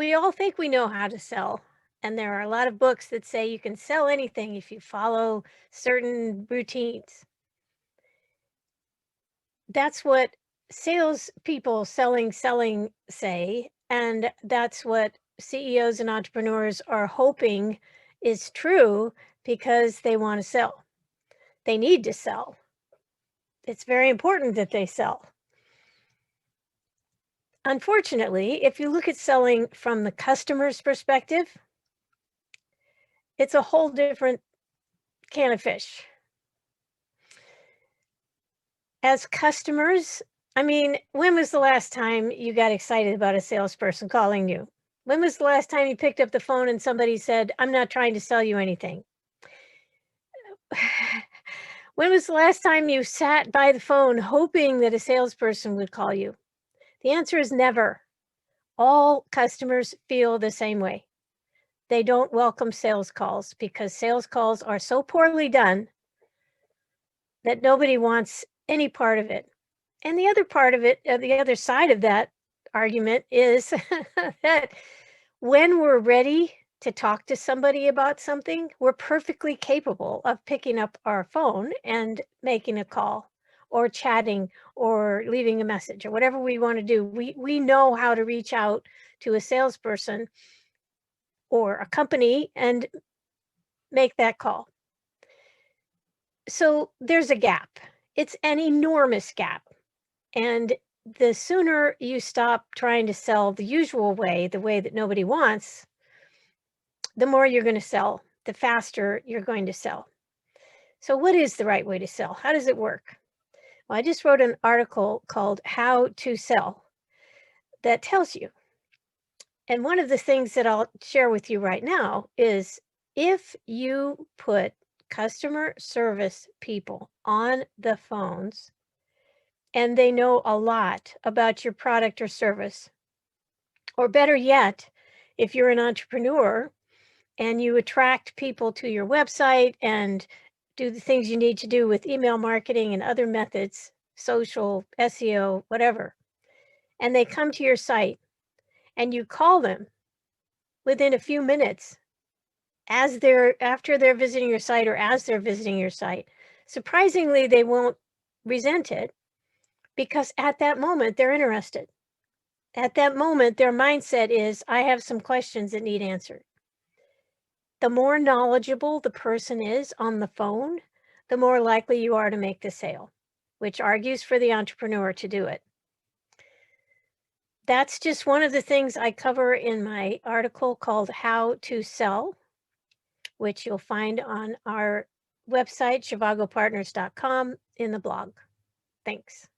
We all think we know how to sell, and there are a lot of books that say you can sell anything if you follow certain routines. That's what salespeople selling say, and that's what CEOs and entrepreneurs are hoping is true because they want to sell. They need to sell. It's very important that they sell. Unfortunately, if you look at selling from the customer's perspective, it's a whole different can of fish. As customers, I mean, when was the last time you got excited about a salesperson calling you? When was the last time you picked up the phone and somebody said, "I'm not trying to sell you anything"? When was the last time you sat by the phone hoping that a salesperson would call you? The answer is never. All customers feel the same way. They don't welcome sales calls because sales calls are so poorly done that nobody wants any part of it. And the other part of it, the other side of that argument is that when we're ready to talk to somebody about something, we're perfectly capable of picking up our phone and making a call or chatting or leaving a message or whatever we want to do. We know how to reach out to a salesperson or a company and make that call. So there's a gap. It's an enormous gap. And the sooner you stop trying to sell the usual way, the way that nobody wants, the more you're going to sell, the faster you're going to sell. So, what is the right way to sell? How does it work? Well, I just wrote an article called How to Sell that tells you. And one of the things that I'll share with you right now is if you put customer service people on the phones and they know a lot about your product or service, or better yet, if you're an entrepreneur and you attract people to your website and do the things you need to do with email marketing and other methods, social, SEO, whatever, and they come to your site and you call them within a few minutes after they're visiting your site or as they're visiting your site, surprisingly, they won't resent it because at that moment they're interested. At that moment, their mindset is, I have some questions that need answered. The more knowledgeable the person is on the phone, the more likely you are to make the sale, which argues for the entrepreneur to do it. That's just one of the things I cover in my article called How to Sell, which you'll find on our website, zhivagopartners.com, in the blog. Thanks.